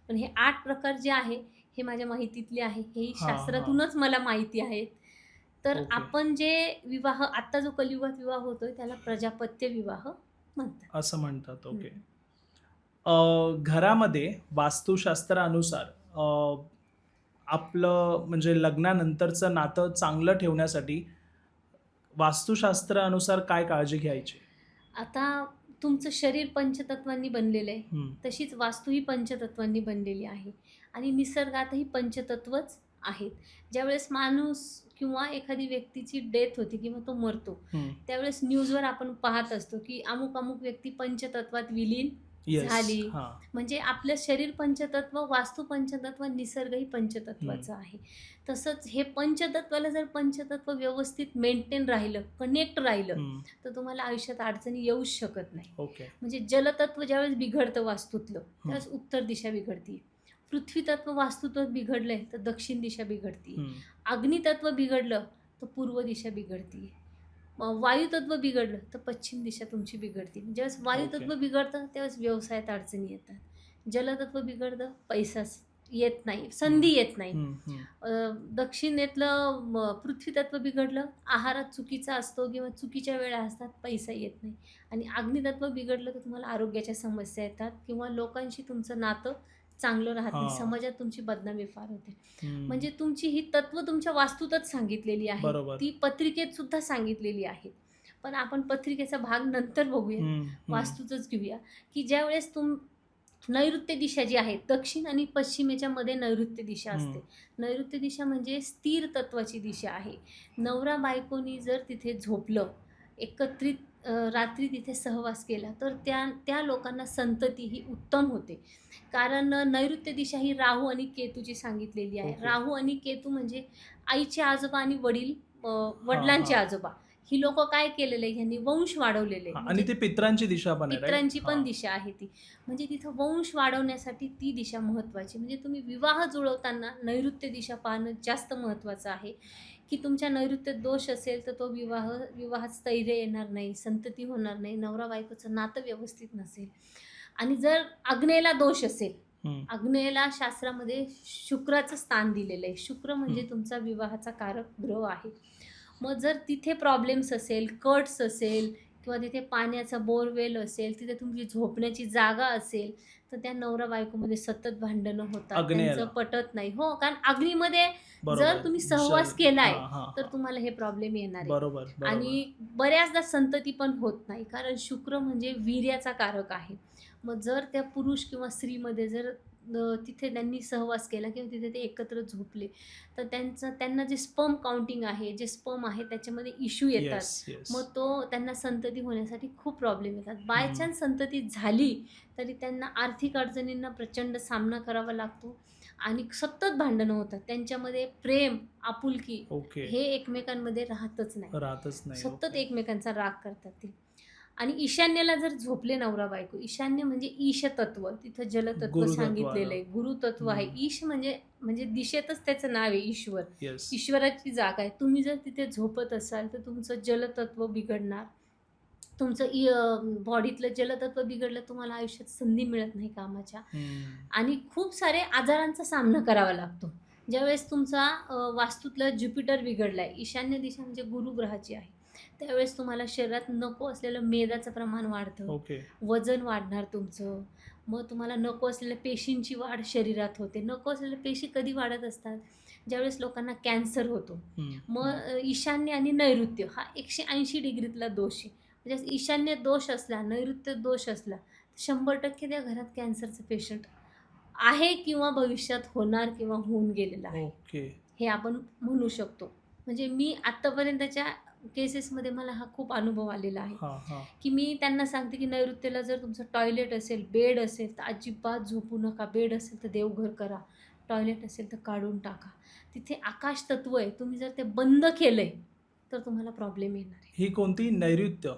पण हे 8 प्रकार जे आहे हे माझ्या माहितीतले आहे. हे शास्त्रातूनच मला माहिती आहेत. तर आपण जे विवाह आता जो कलियुगात विवाह होतोय त्याला प्रजापत्य विवाह म्हणतात.
असं म्हणतात. ओके. घरामध्ये वास्तुशास्त्रानुसार आपलं म्हणजे लग्नानंतरचं नातं चांगलं ठेवण्यासाठी वास्तुशास्त्रानुसार काय काळजी घ्यायची?
आता तुमचं शरीर पंचतत्वांनी बनलेलं आहे, तशीच वास्तू ही पंचतत्वांनी बनलेली आहे आणि निसर्गातही पंचतत्वच आहेत. ज्यावेळेस माणूस किंवा एखादी व्यक्तीची डेथ होती किंवा तो मरतो, त्यावेळेस न्यूजवर आपण पाहत असतो की अमुक अमुक व्यक्ती पंचतत्वात विलीन झाली. म्हणजे आपलं शरीर पंचतत्व, वास्तू पंचतत्व, निसर्गही पंचतत्वाचं आहे. तसंच हे पंचतत्वाला जर पंचतत्व व्यवस्थित मेंटेन राहिलं, कनेक्ट राहिलं, तर तुम्हाला आयुष्यात अडचणी येऊच शकत नाही. म्हणजे जलतत्व ज्यावेळेस बिघडतं वास्तूतलं, त्यावेळेस उत्तर दिशा बिघडते. पृथ्वीतत्व वास्तुत्व बिघडलंय तर दक्षिण दिशा बिघडते. अग्नितत्व बिघडलं तर पूर्व दिशा बिघडते. वायुतत्व बिघडलं तर पश्चिम दिशा तुमची बिघडते. ज्यावेळेस वायुतत्व बिघडतं त्यावेळेस व्यवसायात अडचणी येतात. जलतत्व बिघडतं, पैसाच येत नाही, संधी येत नाही. दक्षिणेतलं पृथ्वीतत्व बिघडलं, आहारात चुकीचा असतो किंवा चुकीच्या वेळा असतात, पैसा येत नाही. आणि अग्नितत्व बिघडलं तर तुम्हाला आरोग्याच्या समस्या येतात किंवा लोकांशी तुमचं नातं चांगलं राहत नाही, समाजात तुमची बदनामी फार होते. म्हणजे तुमची ही तत्व तुमच्या वास्तूतच सांगितलेली आहे, ती पत्रिकेत सुद्धा सांगितलेली आहे. पण आपण पत्रिकेचा भाग नंतर बघूया, वास्तूच घेऊया. की ज्यावेळेस नैऋत्य दिशा जी आहे, दक्षिण आणि पश्चिमेच्या मध्ये नैऋत्य दिशा असते. नैऋत्य दिशा म्हणजे स्थिर तत्वाची दिशा आहे. नवरा बायकोनी जर तिथे झोपलं, एकत्रित रात्री तिथे सहवास केला, तर त्या लोकांना संतती ही उत्तम होते. कारण नैऋत्य दिशा ही राहू आणि केतूची सांगितलेली आहे. राहू आणि केतू म्हणजे आईचे आजोबा आणि वडिलांचे आजोबा ही लोक काय केलेलं आहे, ह्यांनी वंश वाढवलेले
हा, आणि ते पित्रांची दिशा पण आहे,
पित्रांची
right?
पण
हा.
दिशा आहे ती. म्हणजे तिथं वंश वाढवण्यासाठी ती दिशा महत्त्वाची. म्हणजे तुम्ही विवाह जुळवताना नैऋत्य दिशा पाहणं जास्त महत्त्वाचं आहे, की तुमच्या नैऋत्यात दोष असेल तर तो विवाहात स्थैर्य येणार नाही, संतती होणार नाही, नवरा बायकोचं नातं व्यवस्थित नसेल. आणि जर आग्नेयला दोष असेल,
हम्म.
आग्नेयला शास्त्रामध्ये शुक्राचं स्थान दिलेलं आहे. शुक्र म्हणजे तुमचा विवाहाचा कारक ग्रह आहे. मग जर तिथे प्रॉब्लेम्स असेल, कट्स असेल किंवा तिथे पाण्याचा बोरवेल असेल, तिथे तुमची झोपण्याची जागा असेल, तर त्या नवरा बायकोमध्ये सतत भांडणं होतात,
आग्नेयाला.
त्यांचं पटत नाही. हो, कारण अग्नीमध्ये
बरोबर.
जर तुम्ही सहवास केलाय
हा, हा,
तर
हा.
तुम्हाला हे प्रॉब्लेम येणार आहे.
बरोबर बरोबर.
आणि बऱ्याचदा संतती पण होत नाही, कारण शुक्र म्हणजे वीर्याचा कारक आहे. मग जर त्या पुरुष किंवा स्त्रीमध्ये जर तिथे त्यांनी सहवास केला किंवा तिथे ते एकत्र झोपले, तर त्यांना जे स्पर्म काउंटिंग आहे, जे स्पर्म आहे त्याच्यामध्ये इश्यू येतात.
Yes, yes.
मग त्यांना संतती होण्यासाठी खूप प्रॉब्लेम येतात. बाय चान्स संतती झाली तरी त्यांना आर्थिक अडचणींना प्रचंड सामना करावा लागतो आणि सतत भांडणं होतात. त्यांच्यामध्ये प्रेम, आपुलकी
ओके.
हे एकमेकांमध्ये राहतच नाही. सतत
ओके.
एकमेकांचा राग करतात ते. आणि ईशान्येला जर झोपले नवरा बायको, ईशान्य म्हणजे ईश तत्व, तिथं जलतत्व
गुरुतत्व
सांगितलेलं आहे,
आलं.
गुरुतत्व आहे. ईश म्हणजे दिशेतच त्याचं नाव आहे ईश्वर,
Yes.
ईश्वराची जागा आहे. तुम्ही जर तिथे झोपत असाल तर तुमचं जलतत्व बिघडणार, तुमचं बॉडीतलं जलतत्व बिघडलं, तुम्हाला आयुष्यात संधी मिळत नाही कामाच्या आणि खूप सारे आजारांचा सामना करावा लागतो. ज्यावेळेस तुमचा वास्तूतला ज्युपिटर बिघडलाय, ईशान्य दिशा म्हणजे गुरुग्रहाची आहे, त्यावेळेस तुम्हाला शरीरात नको असलेलं मेदाचं प्रमाण वाढतं,
ओके.
वजन वाढणार तुमचं. मग तुम्हाला नको असलेल्या पेशींची वाढ शरीरात होते. नको असलेल्या पेशी कधी वाढत असतात, ज्यावेळेस लोकांना कॅन्सर होतो. मग ईशान्य आणि नैऋत्य हा 180 डिग्रीतला दोष आहे. म्हणजे ईशान्य दोष असला, नैऋत्य दोष असला, 100% त्या घरात कॅन्सरचं पेशंट आहे किंवा भविष्यात होणार किंवा होऊन गेलेला आहे.
ओके.
हे आपण म्हणू शकतो. म्हणजे मी आत्तापर्यंतच्या केसेसमध्ये मला हा खूप अनुभव आलेला आहे,
हा, हा.
की मी त्यांना सांगते की नैऋत्येला जर तुमचं टॉयलेट असेल, बेड असेल तर अजिबात झोपू नका. बेड असेल तर देवघर करा, टॉयलेट असेल तर काढून टाका. तिथे आकाश तत्व आहे, तुम्ही जर ते बंद केलंय तर तुम्हाला प्रॉब्लेम येणार आहे.
ही कोणती? नैऋत्य,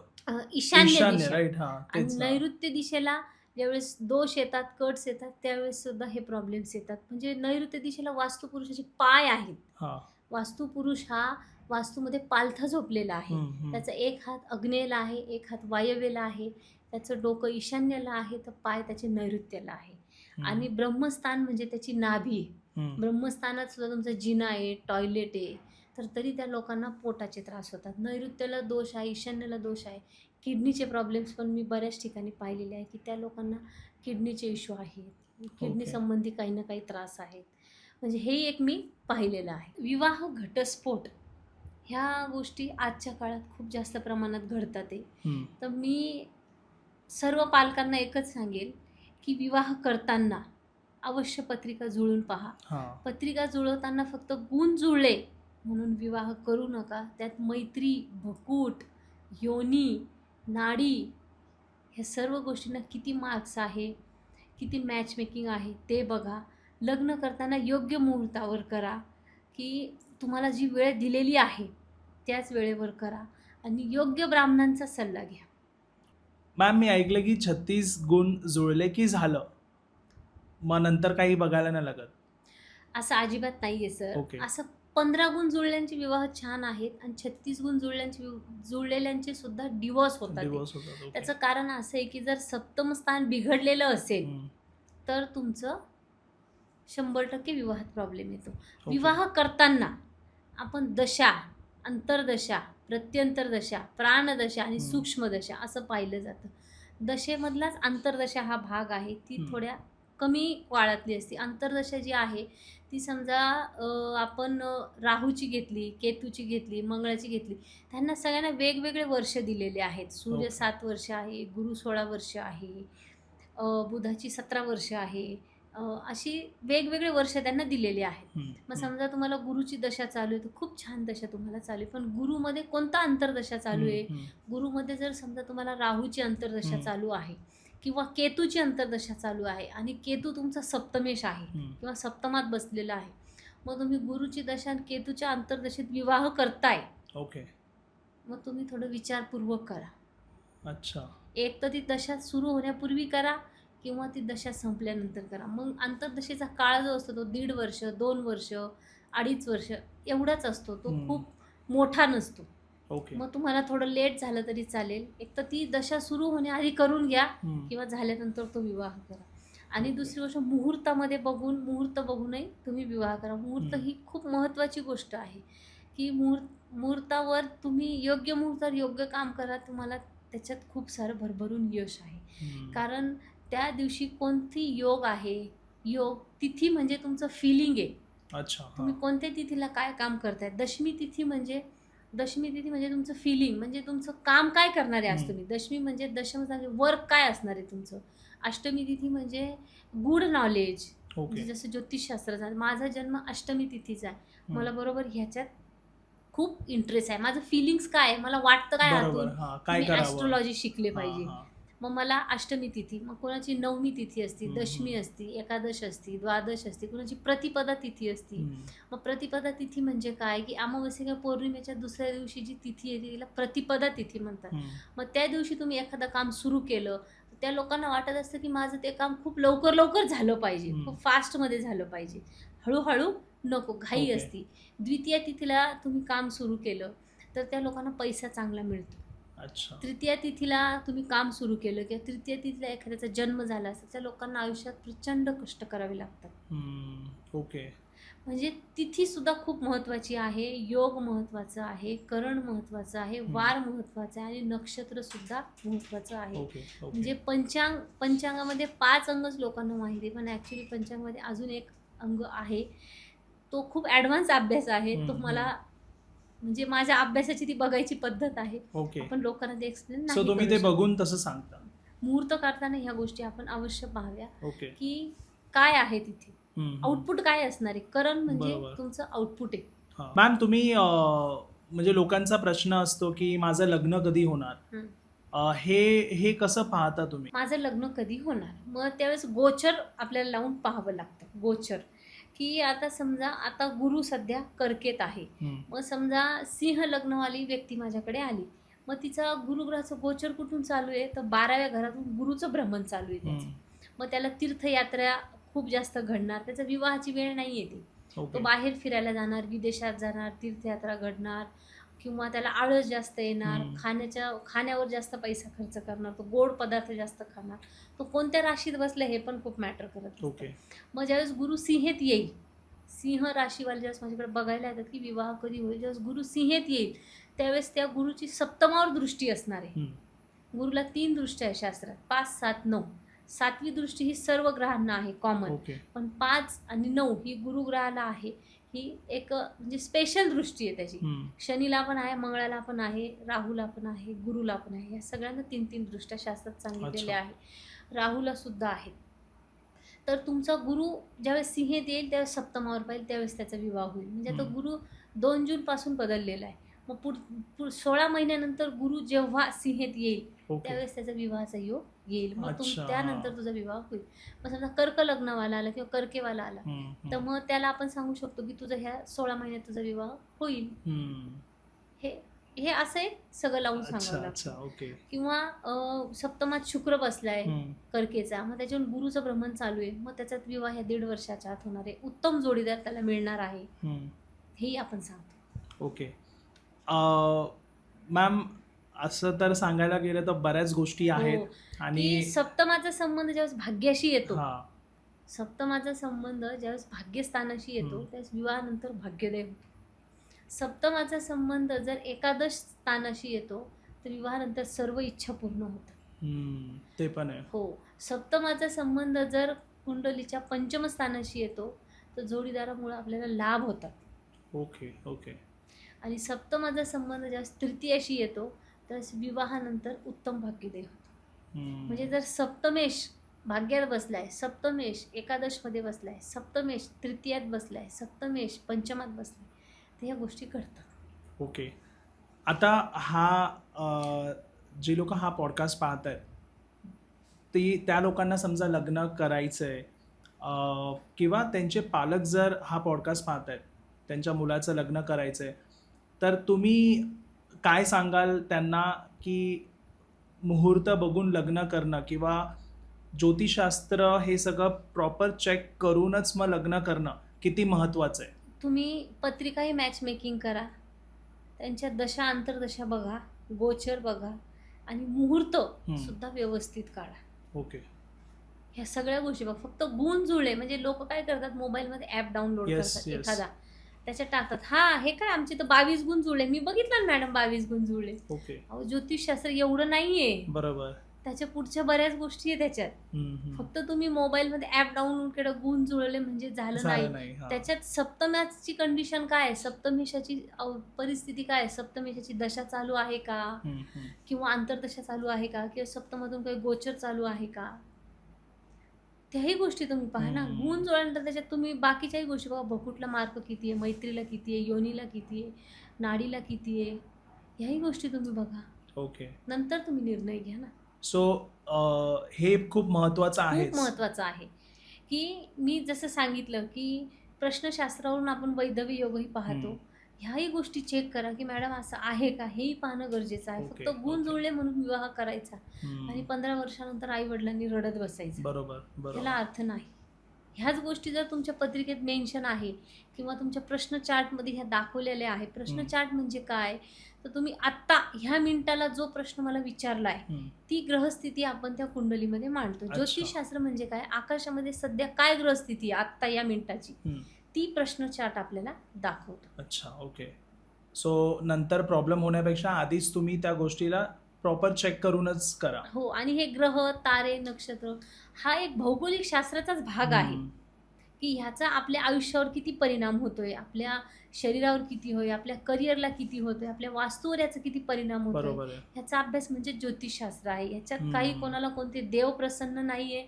ईशान्य दिशा.
राईट. हा,
आणि
तेच ना.
नैऋत्य दिशेला ज्यावेळेस दोष येतात, कट्स येतात, त्यावेळेस सुद्धा हे प्रॉब्लेम्स येतात. म्हणजे नैऋत्य दिशेला वास्तुपुरुषाचे पाय आहेत.
हा.
वास्तुपुरुष हा वास्तूमध्ये पालथा झोपलेला आहे. त्याचा एक हात आग्नेयला आहे, एक हात वायव्येला आहे, त्याचं डोकं ईशान्येला आहे, तर पाय त्याचे नैऋत्याला आहे. आणि ब्रह्मस्थान म्हणजे त्याची नाभी आहे. ब्रह्मस्थानात सुद्धा तुमचा जिना आहे, टॉयलेट आहे, तर तरी त्या लोकांना पोटाचे त्रास होतात. नैऋत्याला दोष आहे, ईशान्येला दोष आहे. किडनीचे प्रॉब्लेम्स पण मी बऱ्याच ठिकाणी पाहिलेले आहे, की त्या लोकांना किडनीचे इश्यू आहेत, किडनी संबंधी काही ना काही त्रास आहेत. म्हणजे हे एक मी पाहिलेलं आहे. विवाह घटस्फोट ह्या गोष्टी आजच्या काळात खूप जास्त प्रमाणात घडतात आहे. तर मी सर्व पालकांना एकच सांगेल की विवाह करताना अवश्य पत्रिका जुळून पहा. पत्रिका जुळवताना फक्त गुण जुळले म्हणून विवाह करू नका. त्यात मैत्री, भकूट, योनी, नाडी ह्या सर्व गोष्टींना किती मार्क्स आहे, किती मॅच मेकिंग आहे ते बघा. लग्न करताना योग्य मुहूर्तावर करा, की तुम्हाला जी वेळ दिलेली आहे त्याच वेळेवर करा आणि योग्य ब्राह्मणांचा सल्ला घ्या.
मॅम, मी ऐकलं की 36 गुण जुळले की झालं, मग नंतर काही बघायला नाही लागत?
असं अजिबात नाहीये सर.
ओके.
असं 15 गुण जुळल्यांचे विवाह छान आहेत आणि 36 गुण जुळलेल्यांचे सुद्धा डिवोर्स होतात.
ओके.
त्याचं कारण असं आहे की जर सप्तम स्थान बिघडलेलं असेल तर तुमचं 100% विवाहात प्रॉब्लेम येतो. विवाह करताना आपण दशा, अंतरदशा, प्रत्यंतरदशा, प्राणदशा आणि सूक्ष्मदशा असं पाहिलं जातं. दशेमधलाच अंतरदशा हा भाग आहे, ती थोड्या कमी काळातली असते. अंतरदशा जी आहे ती समजा आपण राहूची घेतली, केतूची घेतली, मंगळाची घेतली, त्यांना सगळ्यांना वेगवेगळे वर्ष दिलेले आहेत. सूर्य 7 वर्ष आहे, गुरु 16 वर्ष आहे, बुधाची 17 वर्ष आहे, अशी वेगवेगळे वर्ष त्यांना दिलेली आहेत. मग समजा तुम्हाला गुरुची दशा चालू आहे तर खूप छान दशा तुम्हाला चालू आहे, पण गुरुमध्ये कोणता अंतरदशा चालू आहे? गुरुमध्ये जर समजा तुम्हाला राहूची अंतरदशा चालू आहे किंवा केतूची अंतरदशा चालू आहे आणि केतू तुमचा सप्तमेश आहे किंवा सप्तमात बसलेला आहे, मग तुम्ही गुरुची दशा आणि केतूच्या अंतरदशेत विवाह करताय.
ओके.
मग तुम्ही थोडं विचारपूर्वक करा.
अच्छा.
एक तर ती दशा सुरू होण्यापूर्वी करा किंवा ती दशा संपल्यानंतर करा. मग आंतरदशेचा काळ जो असतो तो 1.5 वर्ष, 2 वर्ष, 2.5 वर्ष एवढाच असतो. तो खूप मोठा नसतो.
ओके.
मग तुम्हाला थोडं लेट झालं तरी चालेल. एक तर ती दशा सुरू होण्याआधी करून घ्या किंवा झाल्यानंतर तो विवाह करा. आणि दुसरी गोष्ट मुहूर्त बघूनही तुम्ही विवाह करा. मुहूर्त ही खूप महत्त्वाची गोष्ट आहे, की मुहूर्तावर तुम्ही योग्य मुहूर्तावर योग्य काम करा. तुम्हाला त्याच्यात खूप सारं भरभरून यश आहे. कारण त्या दिवशी कोणती योग आहे, तिथी म्हणजे तुमचं फिलिंग आहे.
अच्छा.
तुम्ही कोणत्या तिथीला काय काम करताय. दशमी तिथी म्हणजे तुमचं फिलिंग, म्हणजे तुमचं काम काय करणार आहे आज तुम्ही. दशमी म्हणजे वर्क काय असणार आहे तुमचं. अष्टमी तिथी म्हणजे गुड नॉलेज, म्हणजे जसं ज्योतिषशास्त्राचा. माझा जन्म अष्टमी तिथीचा आहे. मला बरोबर ह्याच्यात खूप इंटरेस्ट आहे. माझं फिलिंग्स काय आहे, मला वाटतं काय आतून मी ॲस्ट्रोलॉजी शिकले पाहिजे. मग मला अष्टमी तिथी, मग कोणाची नवमी तिथी असती, दशमी असती, एकादश असती, द्वादश असती, कोणाची प्रतिपदा तिथी असती. मग प्रतिपदा तिथी म्हणजे काय, की अमावस्या किंवा पौर्णिमेच्या दुसऱ्या दिवशी जी तिथी येते तिला प्रतिपदा तिथी म्हणतात. मग त्या दिवशी तुम्ही एखादं काम सुरू केलं, त्या लोकांना वाटत असतं की माझं ते काम खूप लवकर झालं पाहिजे, खूप फास्टमध्ये झालं पाहिजे, हळूहळू नको, घाई असती. द्वितीय तिथीला तुम्ही काम सुरू केलं तर त्या लोकांना पैसा चांगला मिळतो.
अच्छा.
तृतीय तिथीला तुम्ही काम सुरू केलं किंवा तृतीय तिथीला एखाद्याचा जन्म झाला असेल, त्या लोकांना आयुष्यात प्रचंड कष्ट करावे लागतात.
ओके.
म्हणजे तिथी सुद्धा खूप महत्त्वाची आहे. योग महत्त्वाचं आहे, करण महत्त्वाचं आहे, वार महत्त्वाचा आहे आणि नक्षत्र सुद्धा महत्त्वाचं आहे. म्हणजे पंचांगामध्ये 5 अंगच लोकांना माहिती आहे, पण ॲक्च्युली पंचांगामध्ये अजून एक अंग आहे. तो खूप ॲडव्हान्स अभ्यास आहे. तो मला म्हणजे माझ्या अभ्यासाची ती बघायची पद्धत आहे. आपण लोकांना ते एक्सप्लेन नाही.
तुम्ही ते बघून तसं सांगता.
मुहूर्त काढताना ह्या गोष्टी आपण अवश्य पाहाव्या, की काय आहे तिथे, आउटपुट काय असणार आहे. करण म्हणजे तुमचं आउटपुट आहे.
मॅम, तुम्ही म्हणजे लोकांचा प्रश्न असतो की माझं लग्न कधी होणार, हे कसं पाहता तुम्ही.
माझं लग्न कधी होणार, मग त्यावेळेस गोचर आपल्याला लावून पाहावं लागतं. गोचर की आता समजा आता गुरु सध्या कर्केत आहे. मग समजा सिंह लग्नवाली व्यक्ती माझ्याकडे आली, मग तिचा गुरुग्रहाचं गोचर कुठून चालू आहे, तर 12व्या घरातून गुरुचं भ्रमण चालू आहे त्याचं. मग त्याला तीर्थयात्रा खूप जास्त घडणार, त्याचा विवाहाची वेळ नाही येते. तो बाहेर फिरायला जाणार, विदेशात जाणार, तीर्थयात्रा घडणार, किंवा त्याला आळस जास्त येणार, खाण्यावर जास्त पैसा खर्च करणार, तो गोड पदार्थ जास्त खाणार. तो कोणत्या राशीत बसला हे पण खूप मॅटर करत असतं. मग ज्यावेळेस गुरु सिंहेत येईल, सिंह राशीवाले ज्यावेळेस माझ्याकडे बघायला येतात की विवाह कधी होईल, ज्यावेळेस गुरु सिंहेत येईल त्यावेळेस त्या गुरुची सप्तमावर दृष्टी असणार आहे. गुरुला 3 दृष्ट्या आहे शास्त्रात, 5, 7, 9. 7वी दृष्टी ही सर्व ग्रहांना आहे कॉमन, पण 5 आणि 9 ही गुरुग्रहाला आहे. ही एक म्हणजे स्पेशल दृष्टी आहे त्याची. शनीला पण आहे, मंगळाला पण आहे, राहूला पण आहे, गुरुला पण आहे. या सगळ्यांना 3-3 दृष्ट्या शास्त्रात सांगितलेल्या आहे. राहूला सुद्धा आहे. तर तुमचा गुरु ज्यावेळेस सिंहेत येईल त्यावेळेस सप्तमावर पाहिजे, त्यावेळेस त्याचा विवाह होईल. म्हणजे आता गुरु 2 जून पासून बदललेला आहे. मग 16 महिन्यानंतर गुरु जेव्हा सिंहेत येईल त्यावेळेस त्याचा विवाहाचा योग येईल. मग त्यानंतर तुझा विवाह होईल. मग समजा कर्क लग्नवाला आला किंवा कर्केवाला आला, तर मग त्याला आपण सांगू शकतो की तुझा ह्या 16 महिन्यात तुझा विवाह होईल. हे असं एक सगळं लावून सांगावं लागतं. किंवा सप्तमात शुक्र बसलाय कर्केचा, मग त्याच्यावर गुरुचं भ्रमण चालू आहे, मग त्याचा विवाह ह्या 1.5 वर्षाच्या आत होणार आहे, उत्तम जोडीदार त्याला मिळणार आहे, हेही आपण सांगतो.
ओके मॅम, असं तर सांगायला गेलं तर बऱ्याच गोष्टी आहेत. आणि
सप्तमाचा संबंध ज्यावेळेस भाग्याशी येतो, सप्तमाचा संबंध ज्यावेळेस भाग्यस्थानाशी येतो त्यावेळेस विवाहानंतर भाग्योदय होतो. सप्तमाचा संबंध जर एकादश स्थानाशी येतो तर विवाहानंतर सर्व इच्छा पूर्ण होतात.
ते पण आहे.
हो. सप्तमाचा संबंध जर कुंडलीच्या पंचम स्थानाशी येतो तर जोडीदारामुळे आपल्याला लाभ होतात.
ओके.
आणि सप्तमाचा संबंध ज्यावेळेस तृतीयाशी येतो त्यावेळेस विवाहानंतर उत्तम भाग्योदय होतो. म्हणजे जर सप्तमेश भाग्यात बसलाय, सप्तमेश एकादशमध्ये बसलाय, सप्तमेश तृतीयात बसलाय, सप्तमेश पंचमात बसलाय, तर ह्या गोष्टी घडतात.
ओके. आता जे लोक हा पॉडकास्ट पाहत आहेत त्या लोकांना समजा लग्न करायचं आहे, किंवा त्यांचे पालक जर हा पॉडकास्ट पाहत आहेत, त्यांच्या मुलाचं लग्न करायचं आहे, तर तुम्ही काय सांगाल त्यांना की मुहूर्त बघून लग्न करणं किंवा ज्योतिषशास्त्र हे सगळं प्रॉपर चेक करूनच मग लग्न करणं किती महत्वाचं आहे?
तुम्ही पत्रिकाही मॅच मेकिंग करा, त्यांच्या दशा अंतर्दशा बघा, गोचर बघा आणि मुहूर्त सुद्धा व्यवस्थित काढा.
ओके.
ह्या सगळ्या गोष्टी बघ. फक्त गुण जुळले म्हणजे लोक काय करतात, मोबाईलमध्ये ॲप डाउनलोड
Yes,
करतात
yes.
एखादा, त्याच्यात टाकतात, हा हे काय आमचे तर 22 गुण जुळले, मी बघितलं ना मॅडम 22 गुण जुळले.
ओके.
अहो ज्योतिषशास्त्र एवढं नाहीये,
बरोबर.
त्याच्या पुढच्या बऱ्याच गोष्टी आहे त्याच्यात. फक्त तुम्ही मोबाईलमध्ये ॲप डाउनलोड केलं, गुण जुळले म्हणजे झालं नाही.
हा.
त्याच्यात सप्तम्याची कंडिशन काय आहे, सप्तमेशाची परिस्थिती काय आहे, सप्तमेशाची दशा चालू आहे का, किंवा आंतरदशा चालू आहे का, किंवा सप्तमधून काही गोचर चालू आहे का, त्याही गोष्टी तुम्ही पहा ना. गुण जुळल्यानंतर त्याच्यात तुम्ही बाकीच्याही गोष्टी बघा, भकुटला मार्क किती आहे, मैत्रीला किती आहे, योनीला किती आहे, नाडीला किती आहे, ह्याही गोष्टी तुम्ही बघा.
ओके.
नंतर तुम्ही निर्णय घ्या ना.
सो हे खूप महत्वाचं आहे.
खूप महत्वाचं आहे की मी जसं सांगितलं की प्रश्नशास्त्रावरून आपण वैधव्य योगही पाहतो. ह्याही गोष्टी चेक करा की मॅडम असं आहे का, हेही पाहणं गरजेचं आहे.
ओके,
फक्त गुण
ओके.
जुळले म्हणून विवाह करायचा आणि 15 वर्षानंतर आई वडिलांनी रडत बसायचं,
बरोबर
त्याला
बरोबर.
अर्थ नाही. ह्याच गोष्टी जर तुमच्या पत्रिकेत मेन्शन आहे किंवा तुमच्या प्रश्न चार्टमध्ये ह्या दाखवलेल्या आहे. प्रश्न चार्ट म्हणजे काय, तर तुम्ही आत्ता ह्या मिनिटाला जो प्रश्न मला विचारला आहे ती ग्रहस्थिती आपण त्या कुंडलीमध्ये मांडतो.
अच्छा.
ज्योतिषशास्त्र म्हणजे काय, आकाशामध्ये सध्या काय ग्रहस्थिती आहे आत्ता या मिनिटाची, ती प्रश्न चार्ट आपल्याला दाखवतो.
अच्छा. ओके. सो नंतर प्रॉब्लेम होण्यापेक्षा आधीच तुम्ही त्या गोष्टीला प्रॉपर चेक करूनच करा.
हो, आणि हे ग्रह, तारे, नक्षत्र हा एक भौगोलिक शास्त्राचाच भाग आहे की ह्याचा आपल्या आयुष्यावर किती परिणाम होतोय, आपल्या शरीरावर किती होय, आपल्या करिअरला किती होतोय, आपल्या वास्तूवर याचा किती परिणाम होतोय,
बरोबर आहे.
ह्याचा अभ्यास म्हणजे ज्योतिषशास्त्र आहे. ह्याच्यात काही कोणाला कोणते देव प्रसन्न नाहीये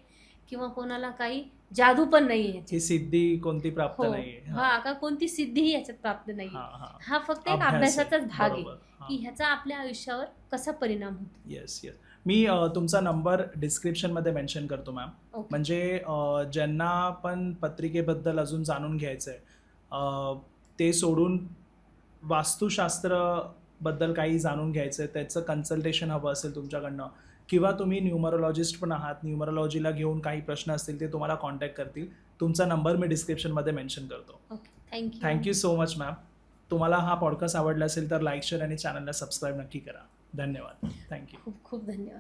किंवा कोणाला काही जादू पण नाहीये.
ही सिद्धी कोणती प्राप्त
हो,
नाहीये.
हा का कोणती सिद्धीही याच्यात प्राप्त नाहीये. हा फक्त एक
अभ्यास आहे.
अभ्यासाचाच भाग आहे
बरोबर.
की ह्याचा आपल्या आयुष्यावर कसा परिणाम होतो.
Yes yes. मी तुमचा नंबर डिस्क्रिप्शनमध्ये मेन्शन करतो मॅम.
ओके.
म्हणजे ज्यांना पण पत्रिकेबद्दल अजून जाणून घ्यायचं आहे, ते सोडून वास्तुशास्त्रबद्दल काही जाणून घ्यायचं आहे, त्याचं कन्सल्टेशन हवं असेल तुमच्याकडनं, किंवा तुम्ही न्यूमरोलॉजिस्ट पण आहात, न्यूमरोलॉजीला घेऊन काही प्रश्न असतील ते तुम्हाला कॉन्टॅक्ट करतील. तुमचा नंबर मी डिस्क्रिप्शनमध्ये मेन्शन करतो.
Okay,
thank you so much ma'am. तुम्हाला हा पॉडकास्ट आवडला असेल तर लाईक, शेअर आणि चॅनलला सबस्क्राईब नक्की करा. धन्यवाद. थँक्यू.
खूप खूप धन्यवाद.